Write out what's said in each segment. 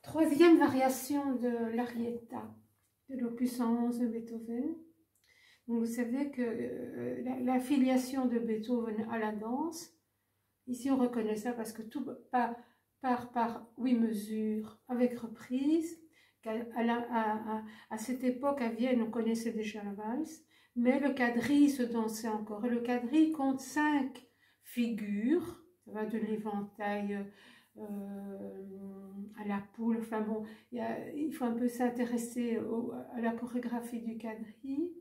Troisième variation de l'Arietta, de l'opus 111 de Beethoven. Donc vous savez que la filiation de Beethoven à la danse, ici on reconnaît ça parce que tout part par 8 mesures avec reprise. À cette époque à Vienne on connaissait déjà la valse, mais le quadrille se dansait encore. Et le quadrille compte 5 figures, ça va de l'éventail à la poule, enfin bon, il faut un peu s'intéresser à la chorégraphie du quadrille.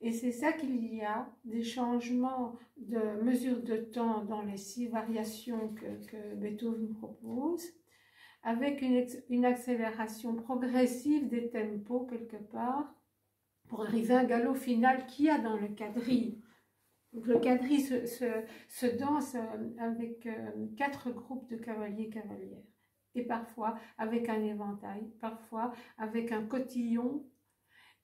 Et c'est ça qu'il y a des changements de mesure de temps dans les 6 variations que Beethoven propose, avec une accélération progressive des tempos quelque part, pour arriver à un galop final qu'il y a dans le quadrille. Donc le quadrille se danse avec 4 groupes de cavaliers-cavalières, et parfois avec un éventail, parfois avec un cotillon,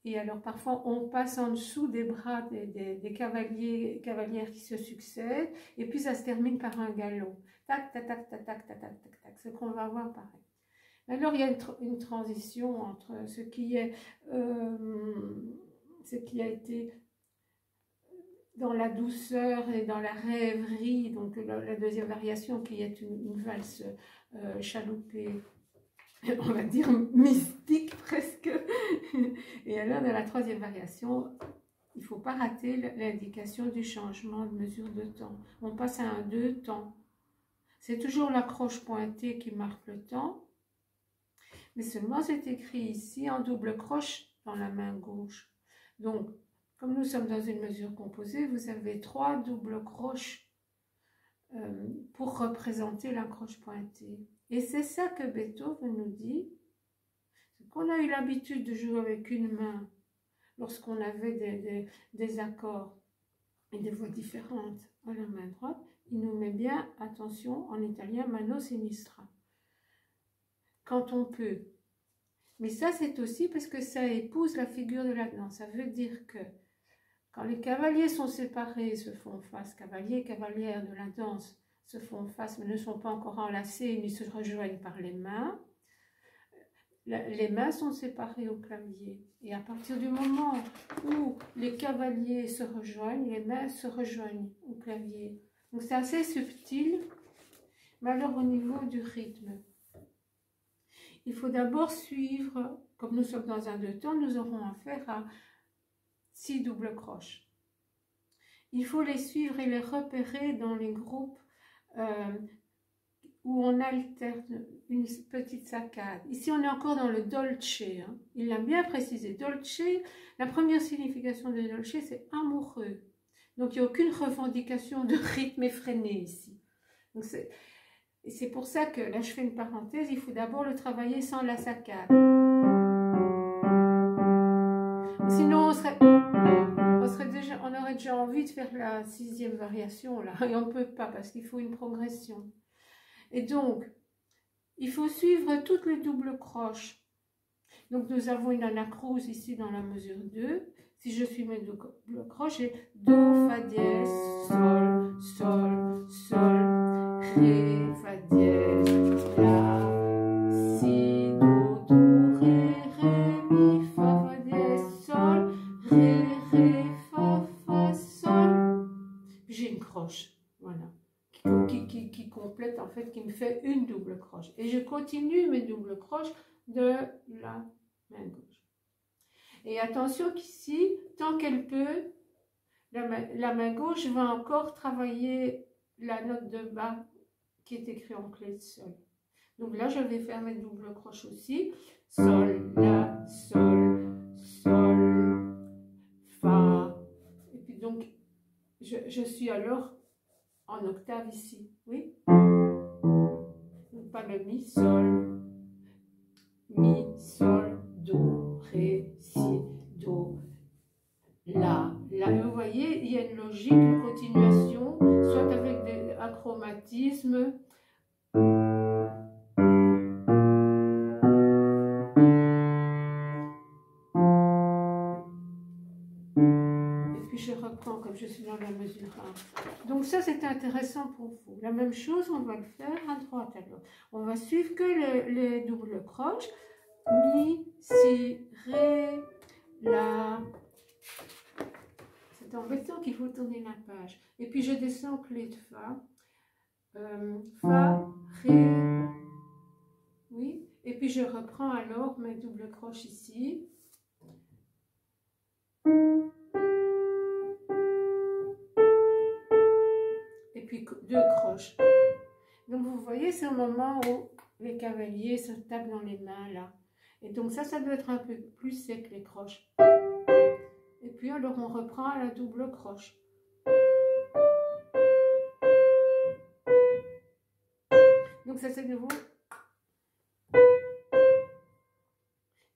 et alors parfois on passe en dessous des bras des cavaliers-cavalières qui se succèdent, et puis ça se termine par un galop. Tac, tac, tac, tac, tac, tac, tac, tac, tac, ce qu'on va voir pareil. Alors il y a une transition entre ce qui a été dans la douceur et dans la rêverie, donc la deuxième variation qui est une valse chaloupée, on va dire mystique presque. Et alors dans la troisième variation, il ne faut pas rater l'indication du changement de mesure de temps. On passe à un 2 temps. C'est toujours la croche pointée qui marque le temps, mais seulement c'est écrit ici en double croche dans la main gauche. Donc, comme nous sommes dans une mesure composée, vous avez 3 doubles croches pour représenter la croche pointée. Et c'est ça que Beethoven nous dit, qu'on a eu l'habitude de jouer avec une main lorsqu'on avait des accords et des voix différentes à la main droite. Il nous met bien, attention, en italien, mano sinistra, quand on peut. Mais ça, c'est aussi parce que ça épouse la figure de la danse. Ça veut dire que quand les cavaliers sont séparés, se font face, cavaliers et cavalières de la danse se font face, mais ne sont pas encore enlacés, ni se rejoignent par les mains. Les mains sont séparées au clavier. Et à partir du moment où les cavaliers se rejoignent, les mains se rejoignent au clavier. Donc c'est assez subtil, mais alors au niveau du rythme, il faut d'abord suivre, comme nous sommes dans un 2 temps, nous aurons affaire à 6 doubles croches. Il faut les suivre et les repérer dans les groupes où on alterne une petite saccade. Ici, on est encore dans le dolce. Hein. Il l'a bien précisé. Dolce, la première signification de dolce, c'est amoureux. Donc, il n'y a aucune revendication de rythme effréné ici. C'est pour ça que, là, je fais une parenthèse, il faut d'abord le travailler sans la saccade. Sinon, on aurait déjà envie de faire la 6e variation, là, et on ne peut pas, parce qu'il faut une progression. Et donc, il faut suivre toutes les doubles croches. Donc, nous avons une anacrouse ici dans la mesure 2. Si je suis mes doubles croches, j'ai Do, Fa dièse, Sol, Sol, Sol, Ré, Fa dièse, La, Si, Do, Ré, Ré, Mi, Fa, Fa dièse, Sol, Ré, Ré, Fa, Sol. J'ai une croche, voilà. Qui complète en fait, qui me fait une double croche. Et je continue mes doubles croches de la main gauche. Et attention qu'ici, tant qu'elle peut, la main gauche va encore travailler la note de bas qui est écrite en clé de sol. Donc là, je vais faire mes doubles croches aussi. Sol, La, Sol, Sol, Fa. Et puis donc, je suis alors en octave ici, oui. Donc pas le mi, sol, do, ré, si, do, la. Là, vous voyez, il y a une logique, une continuation, soit avec des achromatismes. Et puis je reprends comme je suis dans la mesure 1. Donc ça, c'est intéressant pour vous. La même chose, on va le faire à droite alors. On va suivre que les doubles croches. Mi, si, ré, la. C'est embêtant qu'il faut tourner la page. Et puis je descends clé de fa. Fa, ré. Oui. Et puis je reprends alors mes doubles croches ici. Et puis 2 croches. Donc vous voyez, c'est au moment où les cavaliers se tapent dans les mains là. Et donc ça doit être un peu plus sec les croches. Et puis alors on reprend à la double croche. Donc ça c'est nouveau.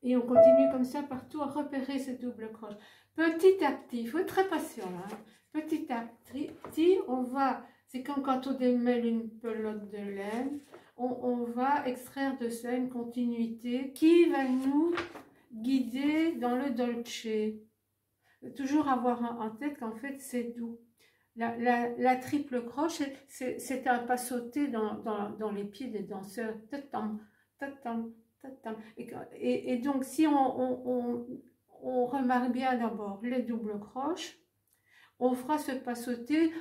Et on continue comme ça partout à repérer ces doubles croches. Petit à petit, il faut être très patient là. Petit à petit, on va, c'est comme quand on démêle une pelote de laine, on va extraire de ça une continuité qui va nous guider dans le dolce. Toujours avoir en tête qu'en fait c'est doux. La triple croche, c'est un pas sauté dans les pieds des danseurs. Tatam, tatam, tatam. Et donc, si on remarque bien d'abord les doubles croches, on fera ce pas sauté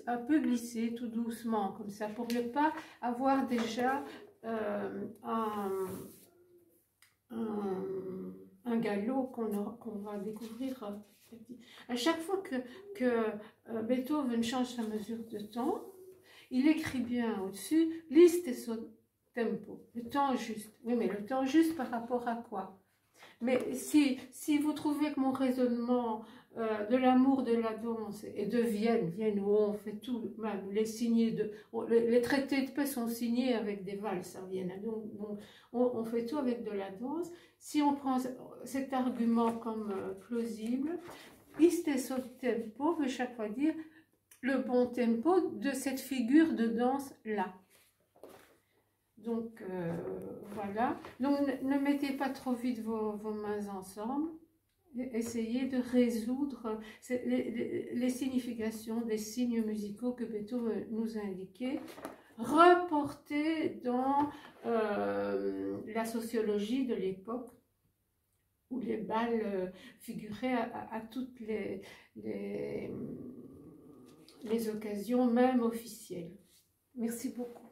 un peu glissé, tout doucement, comme ça, pour ne pas avoir déjà un galop qu'on va découvrir petit. À chaque fois que Beethoven change sa mesure de temps, il écrit bien au-dessus liste son tempo, le temps juste. Oui, mais le temps juste par rapport à quoi? Mais si vous trouvez que mon raisonnement de l'amour de la danse et de Vienne où on fait tout, même les les traités de paix sont signés avec des valses à Vienne, donc on fait tout avec de la danse. Si on prend cet argument comme plausible, istesso tempo veut chaque fois dire le bon tempo de cette figure de danse là. Donc voilà, donc ne mettez pas trop vite vos mains ensemble, essayez de résoudre les significations des signes musicaux que Beethoven nous a indiqués, reportés dans la sociologie de l'époque où les bals figuraient à toutes les occasions, même officielles. Merci beaucoup.